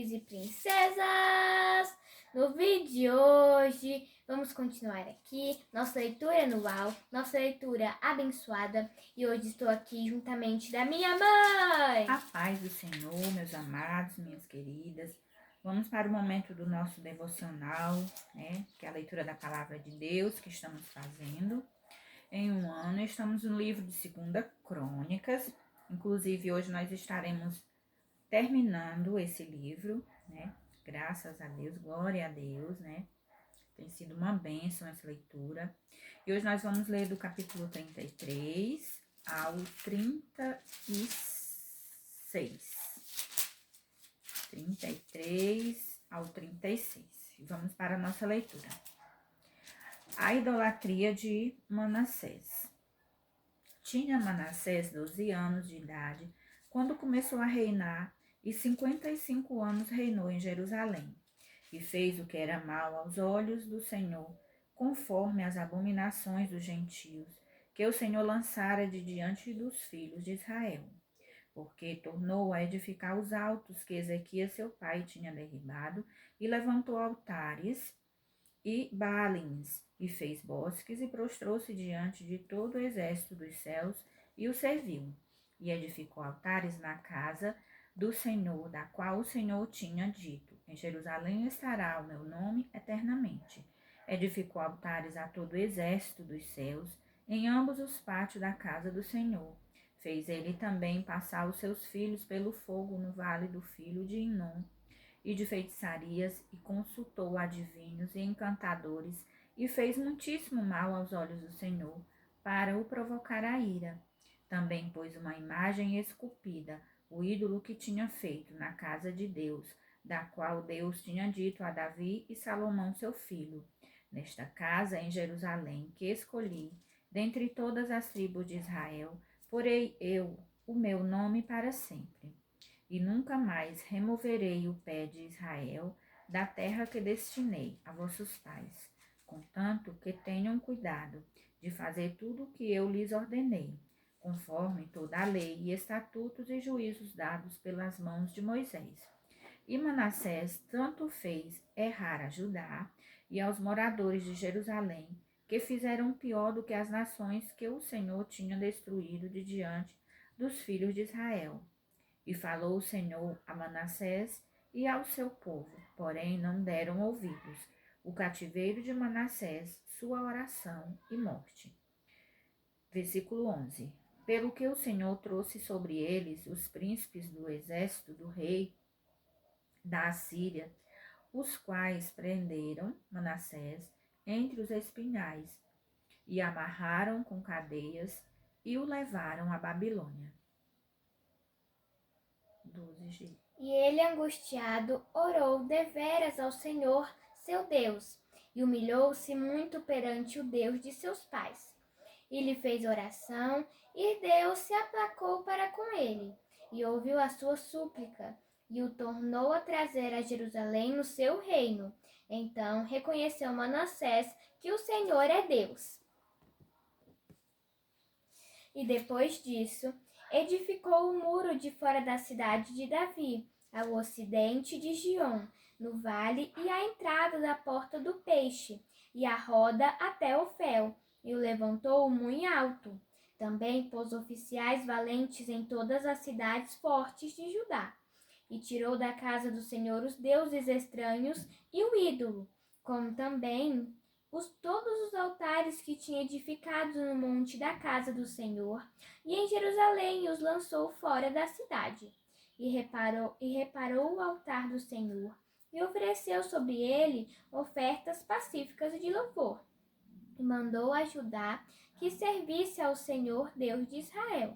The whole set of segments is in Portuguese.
príncipes e princesas! No vídeo de hoje, vamos continuar aqui nossa leitura anual, nossa leitura abençoada. E hoje estou aqui juntamente da minha mãe! A paz do Senhor, meus amados, minhas queridas. Vamos para o momento do nosso devocional, que é a leitura da Palavra de Deus que estamos fazendo. Em um ano, estamos no livro de 2 Crônicas. Inclusive, hoje nós estaremos terminando esse livro, Graças a Deus, glória a Deus, Tem sido uma bênção essa leitura. E hoje nós vamos ler do capítulo 33 ao 36. 33 ao 36. Vamos para a nossa leitura. A idolatria de Manassés. Tinha Manassés 12 anos de idade quando começou a reinar, e 55 anos reinou em Jerusalém. E fez o que era mal aos olhos do Senhor, conforme as abominações dos gentios, que o Senhor lançara de diante dos filhos de Israel. Porque tornou a edificar os altos que Ezequias seu pai tinha derribado, e levantou altares e baalins, e fez bosques, e prostrou-se diante de todo o exército dos céus, e o serviu. E edificou altares na casa do Senhor, da qual o Senhor tinha dito: em Jerusalém estará o meu nome eternamente. Edificou altares a todo o exército dos céus, em ambos os pátios da casa do Senhor. Fez ele também passar os seus filhos pelo fogo no vale do filho de Inom, e de feitiçarias, e consultou adivinhos e encantadores, e fez muitíssimo mal aos olhos do Senhor, para o provocar a ira. Também pôs uma imagem esculpida, o ídolo que tinha feito na casa de Deus, da qual Deus tinha dito a Davi e Salomão seu filho: nesta casa em Jerusalém, que escolhi, dentre todas as tribos de Israel, porei eu o meu nome para sempre. E nunca mais removerei o pé de Israel da terra que destinei a vossos pais, contanto que tenham cuidado de fazer tudo o que eu lhes ordenei, conforme toda a lei e estatutos e juízos dados pelas mãos de Moisés. E Manassés tanto fez errar a Judá e aos moradores de Jerusalém, que fizeram pior do que as nações que o Senhor tinha destruído de diante dos filhos de Israel. E falou o Senhor a Manassés e ao seu povo, porém não deram ouvidos. O cativeiro de Manassés, sua oração e morte. Versículo 11. Pelo que o Senhor trouxe sobre eles os príncipes do exército do rei da Assíria, os quais prenderam Manassés entre os espinhais, e amarraram com cadeias, e o levaram à Babilônia. 12G. E ele, angustiado, orou deveras ao Senhor, seu Deus, e humilhou-se muito perante o Deus de seus pais. E lhe fez oração, e Deus se aplacou para com ele, e ouviu a sua súplica, e o tornou a trazer a Jerusalém no seu reino. Então reconheceu Manassés que o Senhor é Deus. E depois disso, edificou o muro de fora da cidade de Davi, ao ocidente de Giom, no vale, e a entrada da porta do peixe, e a roda até Ofel, e o levantou muito alto. Também pôs oficiais valentes em todas as cidades fortes de Judá, e tirou da casa do Senhor os deuses estranhos e o ídolo, como também todos os altares que tinha edificado no monte da casa do Senhor, e em Jerusalém os lançou fora da cidade. E reparou o altar do Senhor, e ofereceu sobre ele ofertas pacíficas de louvor. E mandou a Judá que servisse ao Senhor Deus de Israel.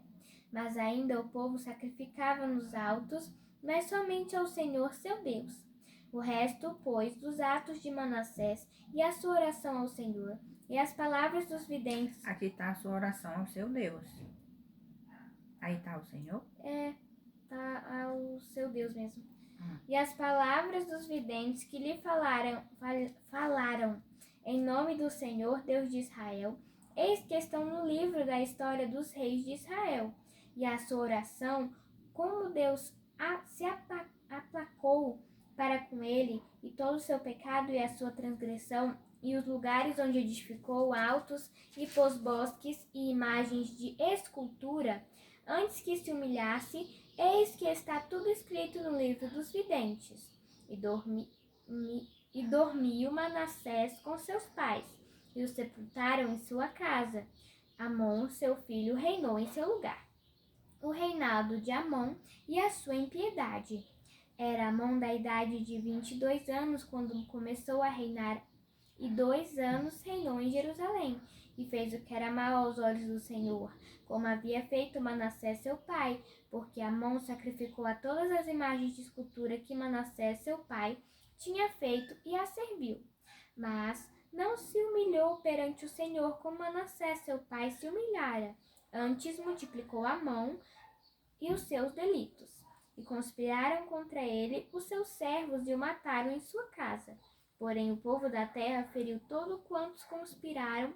Mas ainda o povo sacrificava nos altos, mas somente ao Senhor seu Deus. O resto, pois, dos atos de Manassés e a sua oração ao Senhor, e as palavras dos videntes. Aqui está a sua oração ao seu Deus. Aí está o Senhor? Tá ao seu Deus mesmo. E as palavras dos videntes que lhe falaram em nome do Senhor, Deus de Israel, eis que estão no livro da história dos reis de Israel. E a sua oração, como Deus se aplacou para com ele, e todo o seu pecado e a sua transgressão, e os lugares onde edificou altos e pôs bosques e imagens de escultura, antes que se humilhasse, eis que está tudo escrito no livro dos videntes. E dormiu Manassés com seus pais, e o sepultaram em sua casa. Amon, seu filho, reinou em seu lugar. O reinado de Amon e a sua impiedade. Era Amon da idade de 22 anos quando começou a reinar, e 2 anos reinou em Jerusalém, e fez o que era mal aos olhos do Senhor, como havia feito Manassés seu pai, porque Amon sacrificou a todas as imagens de escultura que Manassés seu pai tinha feito e a serviu. Mas não se humilhou perante o Senhor como Manassés seu pai se humilhara. Antes multiplicou Amon e os seus delitos, e conspiraram contra ele os seus servos e o mataram em sua casa. Porém o povo da terra feriu todo quantos conspiraram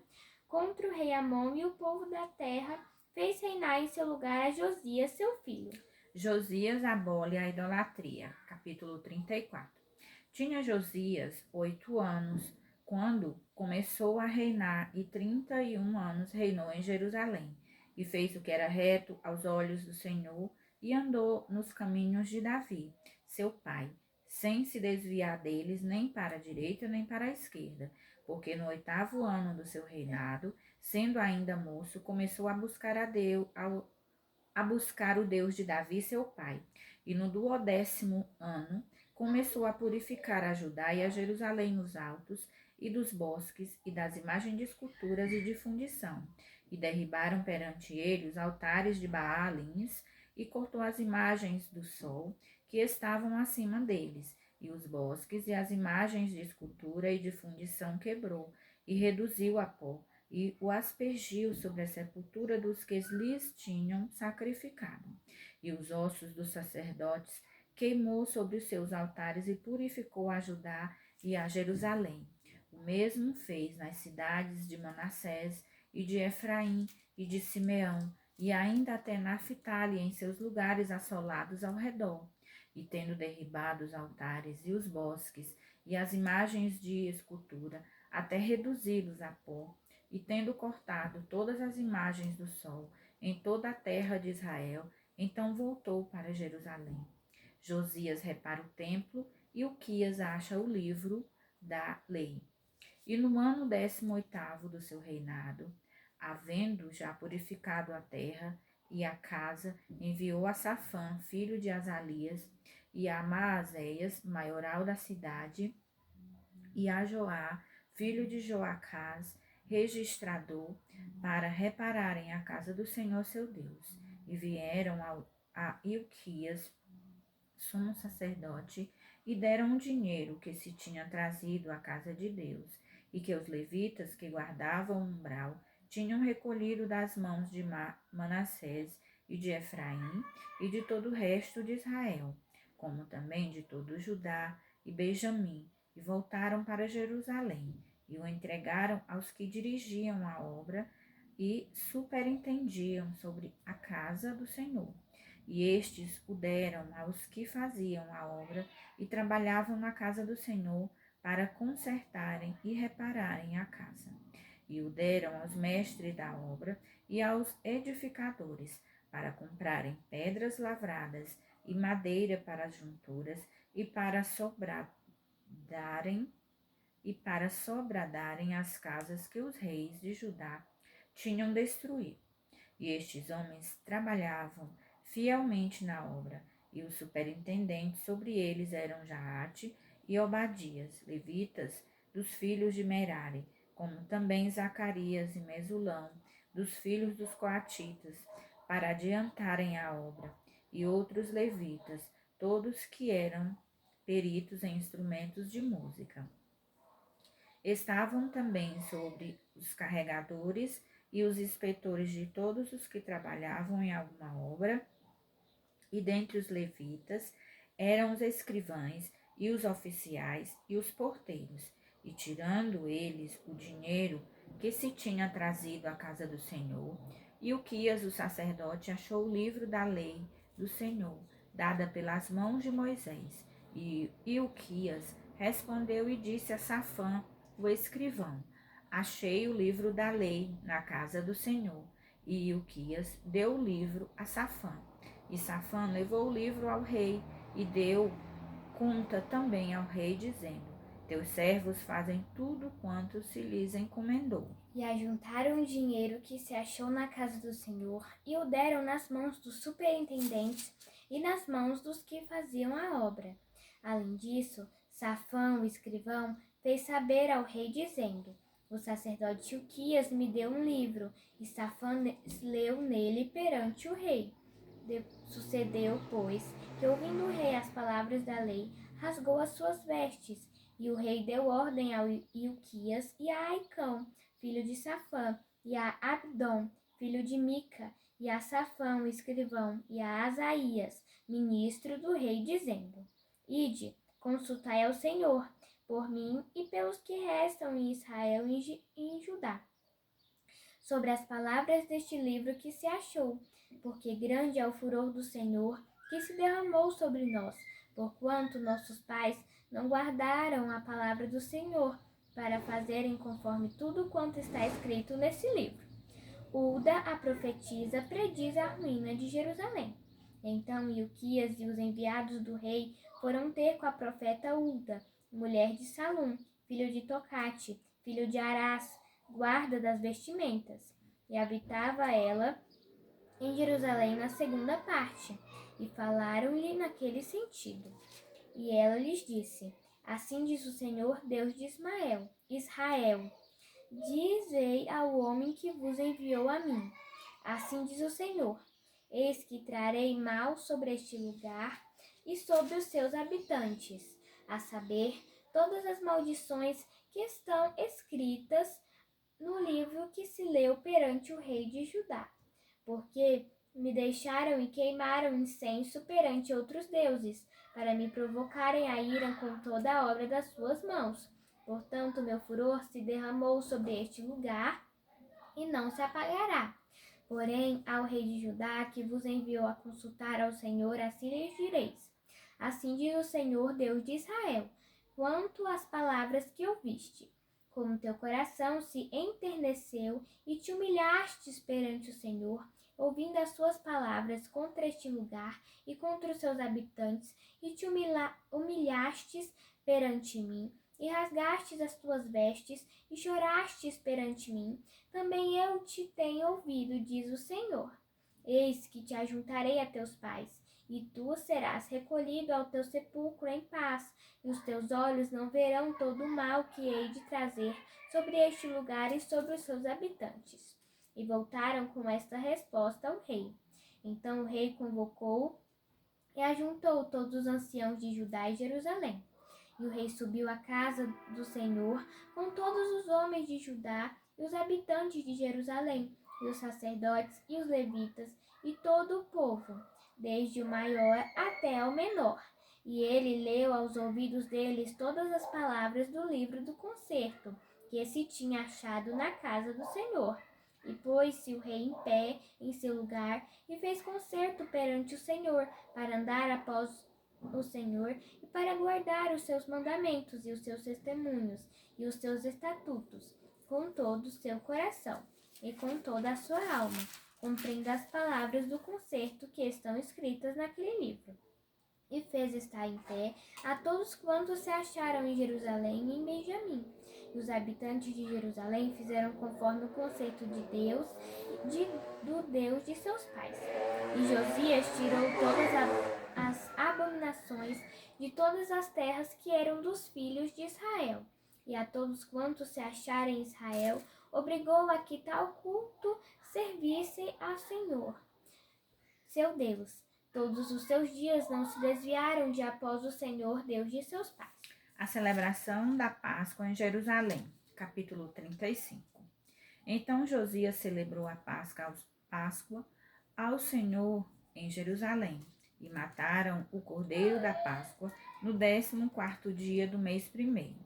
contra o rei Amon, e o povo da terra fez reinar em seu lugar a Josias, seu filho. Josias abole a idolatria. Capítulo 34. Tinha Josias 8 anos quando começou a reinar, e 31 anos reinou em Jerusalém, e fez o que era reto aos olhos do Senhor, e andou nos caminhos de Davi, seu pai, sem se desviar deles nem para a direita nem para a esquerda, porque no 8º ano do seu reinado, sendo ainda moço, começou a buscar buscar o Deus de Davi, seu pai, e no 12º ano começou a purificar a Judá e a Jerusalém nos altos e dos bosques e das imagens de esculturas e de fundição, e derribaram perante ele os altares de Baalins, e cortou as imagens do sol que estavam acima deles, e os bosques e as imagens de escultura e de fundição quebrou, e reduziu a pó, e o aspergiu sobre a sepultura dos que lhes tinham sacrificado. E os ossos dos sacerdotes queimou sobre os seus altares, e purificou a Judá e a Jerusalém. O mesmo fez nas cidades de Manassés e de Efraim e de Simeão, e ainda até Naphtali em seus lugares assolados ao redor. E tendo derribado os altares e os bosques e as imagens de escultura, até reduzi-los a pó, e tendo cortado todas as imagens do sol em toda a terra de Israel, então voltou para Jerusalém. Josias repara o templo, e Uquias acha o livro da lei. E no ano 18º do seu reinado, havendo já purificado a terra e a casa, enviou a Safã, filho de Azalias, e a Maazéias, maioral da cidade, e a Joá, filho de Joacás, registrador, para repararem a casa do Senhor seu Deus. E vieram a Ilquias, sumo sacerdote, e deram o dinheiro que se tinha trazido à casa de Deus, e que os levitas que guardavam o umbral tinham recolhido das mãos de Manassés e de Efraim e de todo o resto de Israel, como também de todo Judá e Benjamim, e voltaram para Jerusalém, e o entregaram aos que dirigiam a obra e superintendiam sobre a casa do Senhor. E estes o deram aos que faziam a obra e trabalhavam na casa do Senhor para consertarem e repararem a casa. E o deram aos mestres da obra e aos edificadores para comprarem pedras lavradas e madeira para as junturas e para sobradarem as casas que os reis de Judá tinham destruído. E estes homens trabalhavam fielmente na obra, e os superintendentes sobre eles eram Jaate e Obadias, levitas dos filhos de Merari, como também Zacarias e Mesulão, dos filhos dos coatitas, para adiantarem a obra, e outros levitas, todos que eram peritos em instrumentos de música. Estavam também sobre os carregadores e os inspetores de todos os que trabalhavam em alguma obra, e dentre os levitas eram os escrivães e os oficiais e os porteiros, e tirando eles o dinheiro que se tinha trazido à casa do Senhor, e Uquias, o sacerdote, achou o livro da lei do Senhor, dada pelas mãos de Moisés, E Ilquias respondeu e disse a Safã, o escrivão: Achei o livro da lei na casa do Senhor. E Ilquias deu o livro a Safã. E Safã levou o livro ao rei e deu conta também ao rei, dizendo: Teus servos fazem tudo quanto se lhes encomendou. E ajuntaram o dinheiro que se achou na casa do Senhor e o deram nas mãos dos superintendentes e nas mãos dos que faziam a obra. Além disso, Safã, o escrivão, fez saber ao rei, dizendo: O sacerdote Hilquias me deu um livro, e Safã leu nele perante o rei. Sucedeu, pois, que ouvindo o rei as palavras da lei, rasgou as suas vestes, e o rei deu ordem a Hilquias e a Aicão, filho de Safã, e a Abdom, filho de Mica, e a Safã, o escrivão, e a Asaías, ministro do rei, dizendo: Ide, consultai ao Senhor, por mim e pelos que restam em Israel e em Judá, sobre as palavras deste livro que se achou, porque grande é o furor do Senhor que se derramou sobre nós, porquanto nossos pais não guardaram a palavra do Senhor, para fazerem conforme tudo quanto está escrito nesse livro. Ulda, a profetisa, prediz a ruína de Jerusalém. Então Ilquias e os enviados do rei foram ter com a profeta Ulda, mulher de Salum, filho de Tocate, filho de Arás, guarda das vestimentas. E habitava ela em Jerusalém na segunda parte, e falaram-lhe naquele sentido. E ela lhes disse: Assim diz o Senhor, Deus de Israel: Dizei ao homem que vos enviou a mim: Assim diz o Senhor: Eis que trarei mal sobre este lugar e sobre os seus habitantes, a saber, todas as maldições que estão escritas no livro que se leu perante o rei de Judá, porque me deixaram e queimaram incenso perante outros deuses, para me provocarem a ira com toda a obra das suas mãos. Portanto, meu furor se derramou sobre este lugar e não se apagará. Porém, ao rei de Judá, que vos enviou a consultar ao Senhor, assim lhes direis: Assim diz o Senhor, Deus de Israel, quanto às palavras que ouviste. Como teu coração se enterneceu e te humilhastes perante o Senhor, ouvindo as suas palavras contra este lugar e contra os seus habitantes, e te humilhastes perante mim, e rasgastes as tuas vestes, e chorastes perante mim, também eu te tenho ouvido, diz o Senhor. Eis que te ajuntarei a teus pais, e tu serás recolhido ao teu sepulcro em paz, e os teus olhos não verão todo o mal que hei de trazer sobre este lugar e sobre os seus habitantes. E voltaram com esta resposta ao rei. Então o rei convocou e ajuntou todos os anciãos de Judá e Jerusalém. E o rei subiu à casa do Senhor com todos os homens de Judá e os habitantes de Jerusalém, e os sacerdotes e os levitas, e todo o povo, desde o maior até ao menor. E ele leu aos ouvidos deles todas as palavras do livro do concerto, que se tinha achado na casa do Senhor. E pôs-se o rei em pé em seu lugar, e fez concerto perante o Senhor, para andar após o Senhor e para guardar os seus mandamentos e os seus testemunhos e os seus estatutos, com todo o seu coração e com toda a sua alma, cumprindo as palavras do concerto que estão escritas naquele livro. E fez estar em pé a todos quantos se acharam em Jerusalém e em Benjamim. E os habitantes de Jerusalém fizeram conforme o conceito de Deus, do Deus de seus pais. E Josias tirou todas as abominações de todas as terras que eram dos filhos de Israel. E a todos quantos se acharem em Israel, obrigou a que tal culto servissem ao Senhor, seu Deus. Todos os seus dias não se desviaram de após o Senhor, Deus de seus pais. A celebração da Páscoa em Jerusalém, capítulo 35. Então Josias celebrou a Páscoa ao Senhor em Jerusalém, e mataram o cordeiro da Páscoa no 14º dia do mês primeiro.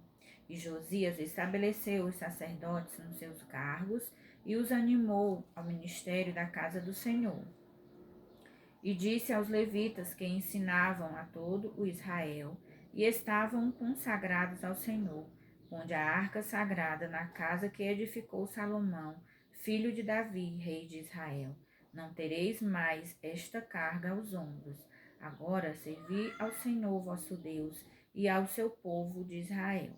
E Josias estabeleceu os sacerdotes nos seus cargos e os animou ao ministério da casa do Senhor. E disse aos levitas que ensinavam a todo o Israel: e estavam consagrados ao Senhor, onde a arca sagrada na casa que edificou Salomão, filho de Davi, rei de Israel. Não tereis mais esta carga aos ombros. Agora servi ao Senhor vosso Deus e ao seu povo de Israel.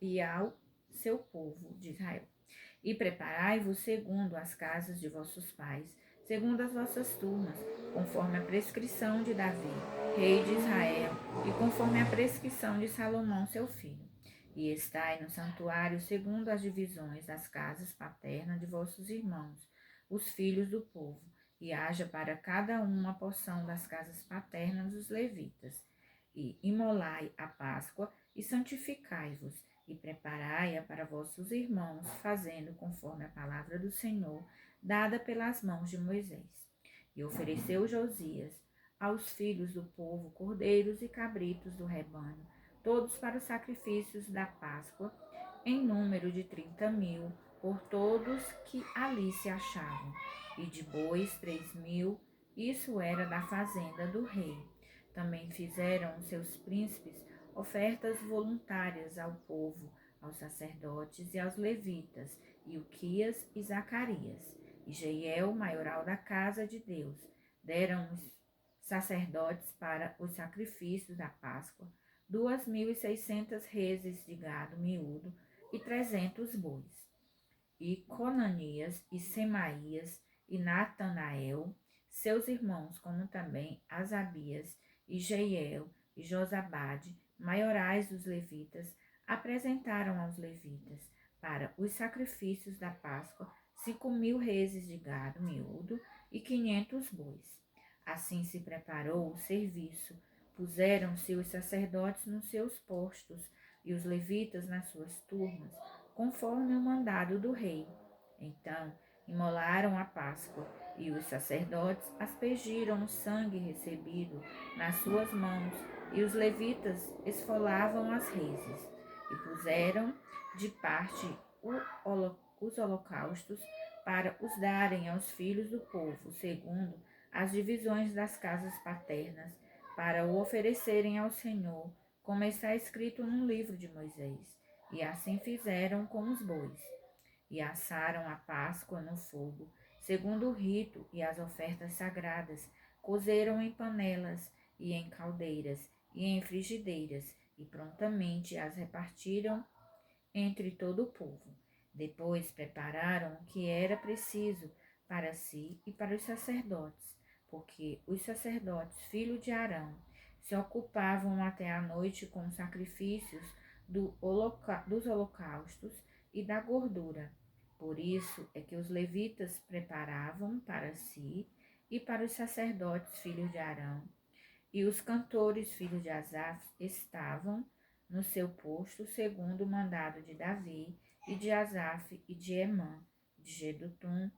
E ao seu povo de Israel. E preparai-vos segundo as casas de vossos pais, segundo as vossas turmas, conforme a prescrição de Davi, rei de Israel, e conforme a prescrição de Salomão, seu filho. E estai no santuário segundo as divisões das casas paternas de vossos irmãos, os filhos do povo, e haja para cada um uma porção das casas paternas dos levitas. E imolai a Páscoa e santificai-vos, e preparai-a para vossos irmãos, fazendo conforme a palavra do Senhor, dada pelas mãos de Moisés. E ofereceu Josias aos filhos do povo cordeiros e cabritos do rebanho, todos para os sacrifícios da Páscoa, em número de 30.000, por todos que ali se achavam, e de bois 3.000, isso era da fazenda do rei. Também fizeram os seus príncipes ofertas voluntárias ao povo, aos sacerdotes e aos levitas, Ilquias e Zacarias, e Jeiel, maioral da casa de Deus, deram os sacerdotes para os sacrifícios da Páscoa 2.600 reses de gado miúdo e 300 bois. E Conanias e Semaías e Natanael, seus irmãos, como também Asabias e Jeiel e Josabade, maiorais dos levitas, apresentaram aos levitas para os sacrifícios da Páscoa 5.000 reses de gado miúdo e 500 bois. Assim se preparou o serviço, puseram-se os sacerdotes nos seus postos e os levitas nas suas turmas, conforme o mandado do rei. Então imolaram a Páscoa, e os sacerdotes aspergiram o sangue recebido nas suas mãos, e os levitas esfolavam as reses, e puseram de parte os holocaustos para os darem aos filhos do povo, segundo as divisões das casas paternas, para o oferecerem ao Senhor, como está escrito no livro de Moisés. E assim fizeram com os bois. E assaram a Páscoa no fogo, segundo o rito e as ofertas sagradas, cozeram em panelas e em caldeiras e em frigideiras, e prontamente as repartiram entre todo o povo. Depois prepararam o que era preciso para si e para os sacerdotes, porque os sacerdotes, filhos de Arão, se ocupavam até a noite com os sacrifícios dos holocaustos e da gordura. Por isso é que os levitas preparavam para si e para os sacerdotes, filhos de Arão, e os cantores, filhos de Asaf, estavam no seu posto, segundo o mandado de Davi, e de Asaf, e de Emã, de Jedutum,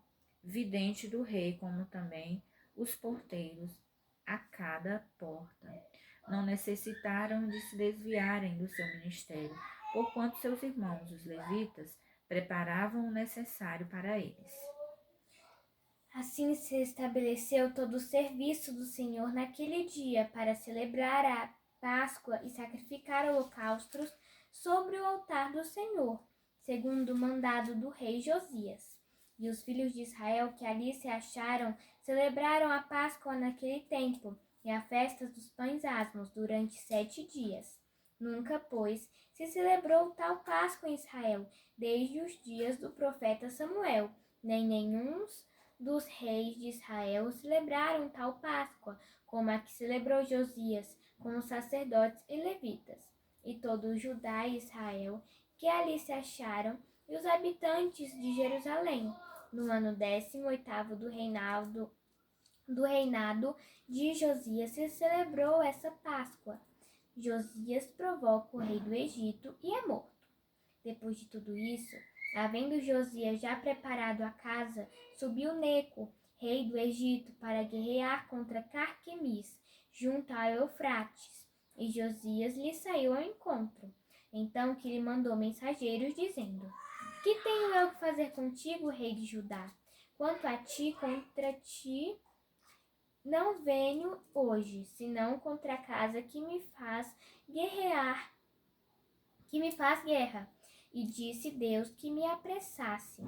vidente do rei, como também os porteiros a cada porta. Não necessitaram de se desviarem do seu ministério, porquanto seus irmãos, os levitas, preparavam o necessário para eles. Assim se estabeleceu todo o serviço do Senhor naquele dia para celebrar a Páscoa e sacrificar holocaustos sobre o altar do Senhor, segundo o mandado do rei Josias. E os filhos de Israel que ali se acharam celebraram a Páscoa naquele tempo e a festa dos pães asmos durante 7 dias. Nunca, pois, se celebrou tal Páscoa em Israel, desde os dias do profeta Samuel, nem nenhum dos reis de Israel celebraram tal Páscoa, como a que celebrou Josias, com os sacerdotes e levitas, e todo Judá e Israel que ali se acharam, e os habitantes de Jerusalém, no ano 18º do reinado de Josias se celebrou essa Páscoa. Josias provoca o rei do Egito e é morto. Depois de tudo isso, havendo Josias já preparado a casa, subiu Neco, rei do Egito, para guerrear contra Carquemis, junto a Eufrates, e Josias lhe saiu ao encontro. Então que lhe mandou mensageiros, dizendo: Que tenho eu que fazer contigo, rei de Judá? Quanto a ti, contra ti não venho hoje, senão contra a casa que me faz guerrear, que me faz guerra. E disse Deus que me apressasse.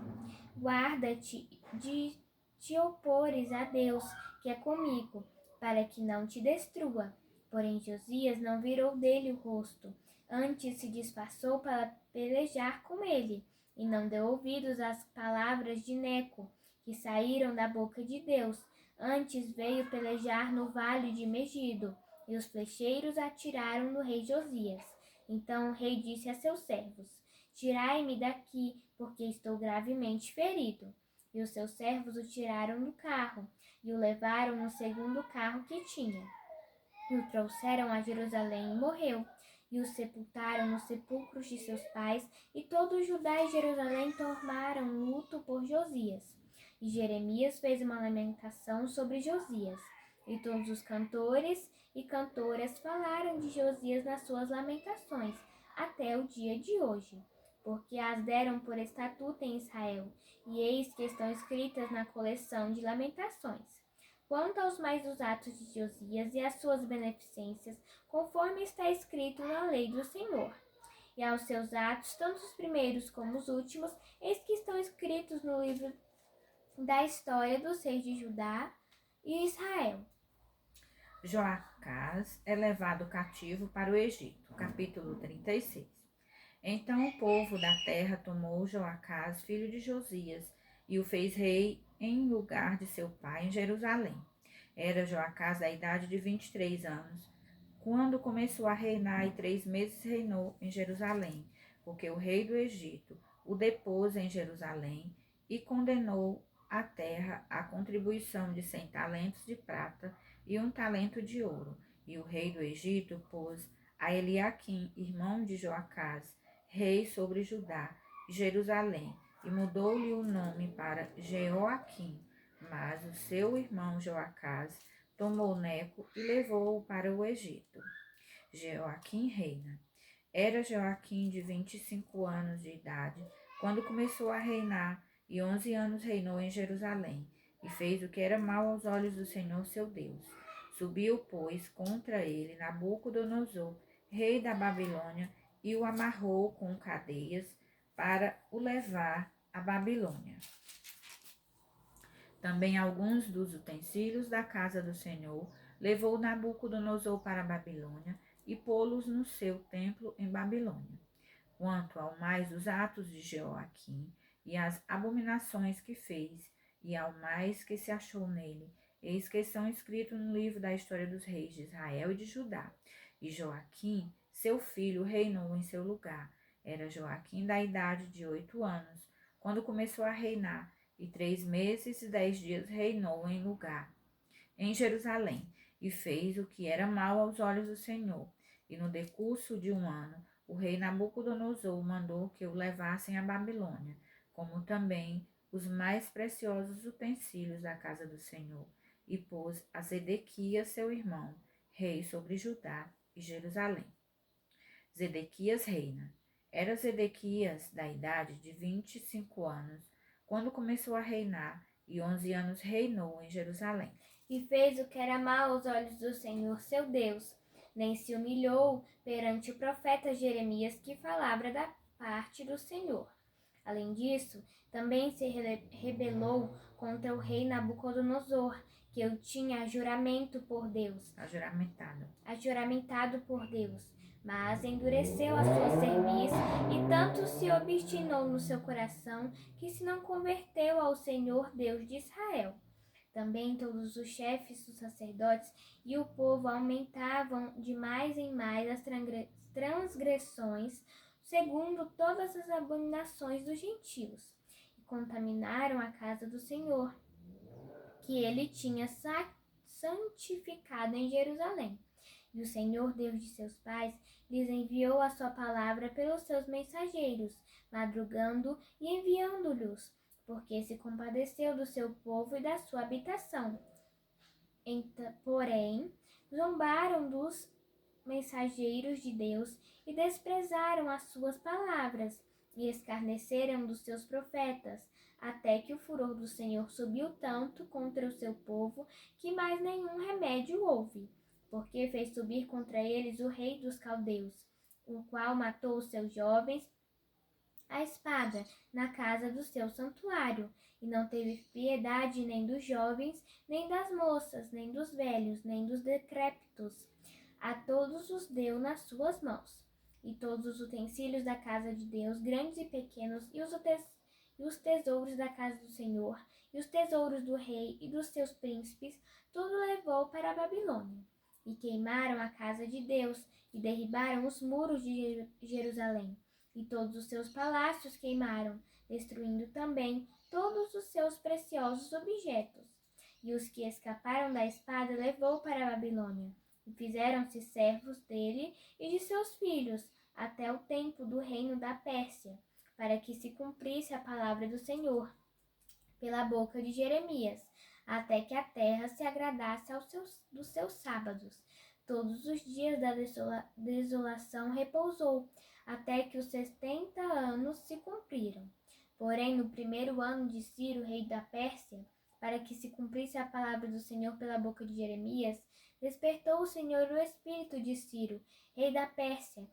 Guarda-te de te opores a Deus, que é comigo, para que não te destrua. Porém Josias não virou dele o rosto, antes se disfarçou para pelejar com ele, e não deu ouvidos às palavras de Neco, que saíram da boca de Deus. Antes veio pelejar no vale de Megido, e os flecheiros atiraram no rei Josias. Então o rei disse a seus servos: Tirai-me daqui, porque estou gravemente ferido. E os seus servos o tiraram do carro, e o levaram no segundo carro que tinha. E o trouxeram a Jerusalém e morreu. E o sepultaram nos sepulcros de seus pais, e todo Judá e Jerusalém tomaram luto por Josias. E Jeremias fez uma lamentação sobre Josias. E todos os cantores e cantoras falaram de Josias nas suas lamentações, até o dia de hoje, porque as deram por estatuto em Israel, e eis que estão escritas na coleção de lamentações. Quanto aos mais dos atos de Josias e às suas beneficências, conforme está escrito na lei do Senhor. E aos seus atos, tanto os primeiros como os últimos, eis que estão escritos no livro da história dos reis de Judá e Israel. Joacás é levado cativo para o Egito. Capítulo 36. Então o povo da terra tomou Joacás, filho de Josias, e o fez rei em lugar de seu pai em Jerusalém. Era Joacás da idade de 23 anos, quando começou a reinar, e 3 meses reinou em Jerusalém, porque o rei do Egito o depôs em Jerusalém e condenou a terra à contribuição de 100 talentos de prata e 1 talento de ouro. E o rei do Egito pôs a Eliaquim, irmão de Joacás, rei sobre Judá e Jerusalém, e mudou-lhe o nome para Jeoaquim. Mas o seu irmão Joacás tomou Neco e levou-o para o Egito. Jeoaquim reina. Era Joaquim de 25 anos de idade, quando começou a reinar, e 11 anos reinou em Jerusalém, e fez o que era mal aos olhos do Senhor seu Deus. Subiu, pois, contra ele Nabucodonosor, rei da Babilônia, e o amarrou com cadeias para o levar à Babilônia. Também alguns dos utensílios da casa do Senhor levou Nabucodonosor para a Babilônia e pô-los no seu templo em Babilônia. Quanto ao mais os atos de Jeoaquim e as abominações que fez, e ao mais que se achou nele, eis que estão escritos no livro da história dos reis de Israel e de Judá. E Joaquim, seu filho, reinou em seu lugar. Era Joaquim da idade de 8 anos, quando começou a reinar, e 3 meses e 10 dias reinou em lugar, em Jerusalém, e fez o que era mal aos olhos do Senhor. E no decurso de 1 ano, o rei Nabucodonosor mandou que o levassem à Babilônia, como também os mais preciosos utensílios da casa do Senhor, e pôs a Zedequias, seu irmão, rei sobre Judá e Jerusalém. Zedequias reina. Era Zedequias da idade de 25 anos, quando começou a reinar, e 11 anos reinou em Jerusalém. E fez o que era mal aos olhos do Senhor seu Deus, nem se humilhou perante o profeta Jeremias, que falava da parte do Senhor. Além disso, também se rebelou contra o rei Nabucodonosor, que o tinha juramentado por Deus, mas endureceu a sua cerviz, e tanto se obstinou no seu coração, que se não converteu ao Senhor Deus de Israel. Também todos os chefes dos sacerdotes e o povo aumentavam de mais em mais as transgressões, segundo todas as abominações dos gentios, e contaminaram a casa do Senhor, que ele tinha santificado em Jerusalém. E o Senhor, Deus de seus pais, lhes enviou a sua palavra pelos seus mensageiros, madrugando e enviando-lhes, porque se compadeceu do seu povo e da sua habitação. Porém, zombaram dos mensageiros de Deus e desprezaram as suas palavras, e escarneceram dos seus profetas. até que o furor do Senhor subiu tanto contra o seu povo que mais nenhum remédio houve, porque fez subir contra eles o rei dos caldeus, o qual matou os seus jovens a espada na casa do seu santuário, e não teve piedade nem dos jovens, nem das moças, nem dos velhos, nem dos decrépitos. A todos os deu nas suas mãos. E todos os utensílios da casa de Deus, grandes e pequenos, e os tesouros da casa do Senhor, e os tesouros do rei e dos seus príncipes, tudo levou para a Babilônia. E queimaram a casa de Deus, e derribaram os muros de Jerusalém. E todos os seus palácios queimaram, destruindo também todos os seus preciosos objetos. E os que escaparam da espada levou para a Babilônia, e fizeram-se servos dele e de seus filhos, até o tempo do reino da Pérsia, para que se cumprisse a palavra do Senhor, pela boca de Jeremias, até que a terra se agradasse dos seus sábados. Todos os dias da desolação repousou, até que os 70 anos se cumpriram. Porém, no primeiro ano de Ciro, rei da Pérsia, para que se cumprisse a palavra do Senhor pela boca de Jeremias, despertou o Senhor o espírito de Ciro, rei da Pérsia,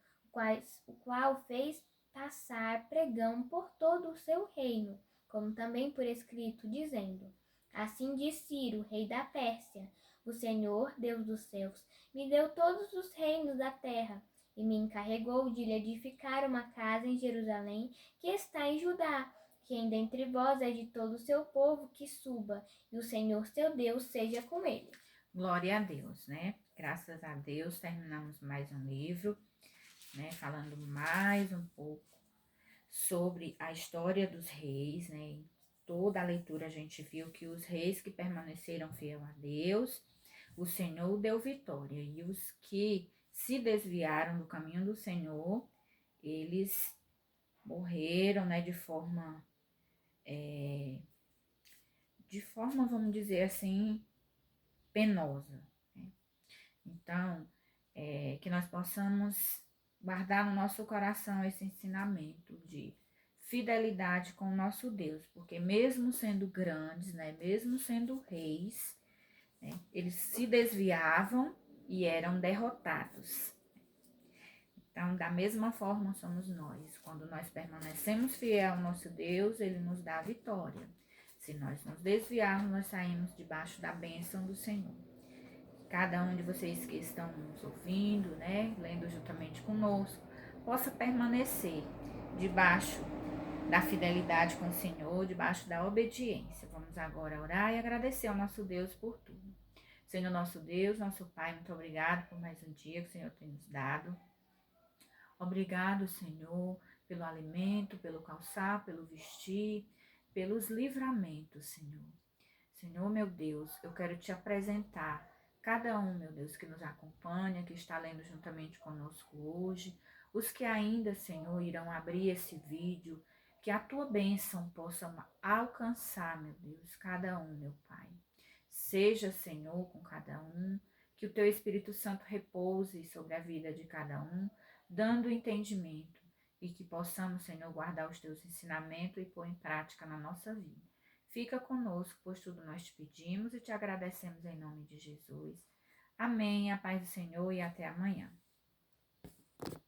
o qual fez passar pregão por todo o seu reino, como também por escrito, dizendo: Assim diz Ciro, rei da Pérsia: O Senhor, Deus dos céus, me deu todos os reinos da terra, e me encarregou de lhe edificar uma casa em Jerusalém, que está em Judá. Quem dentre vós é de todo o seu povo, que suba, e o Senhor seu Deus seja com ele. Glória a Deus, né? Graças a Deus, terminamos mais um livro, né? Falando mais um pouco sobre a história dos reis, né? Em toda a leitura a gente viu que os reis que permaneceram fiel a Deus, o Senhor deu vitória, e os que se desviaram do caminho do Senhor, eles morreram, né? De forma, vamos dizer assim, penosa, né? Então, que nós possamos guardar no nosso coração esse ensinamento de fidelidade com o nosso Deus, porque mesmo sendo grandes, né, mesmo sendo reis, né, eles se desviavam e eram derrotados. Então, da mesma forma somos nós. Quando nós permanecemos fiel ao nosso Deus, Ele nos dá a vitória. Se nós nos desviarmos, nós saímos debaixo da bênção do Senhor. Cada um de vocês que estão nos ouvindo, né, lendo juntamente conosco, possa permanecer debaixo da fidelidade com o Senhor, debaixo da obediência. Vamos agora orar e agradecer ao nosso Deus por tudo. Senhor nosso Deus, nosso Pai, muito obrigado por mais um dia que o Senhor tem nos dado. Obrigado, Senhor, pelo alimento, pelo calçar, pelo vestir, pelos livramentos, Senhor. Senhor, meu Deus, eu quero te apresentar cada um, meu Deus, que nos acompanha, que está lendo juntamente conosco hoje, os que ainda, Senhor, irão abrir esse vídeo, que a tua bênção possa alcançar, meu Deus, cada um, meu Pai. Seja, Senhor, com cada um, que o teu Espírito Santo repouse sobre a vida de cada um, dando entendimento, e que possamos, Senhor, guardar os teus ensinamentos e pôr em prática na nossa vida. Fica conosco, pois tudo nós te pedimos e te agradecemos em nome de Jesus. Amém. A paz do Senhor e até amanhã.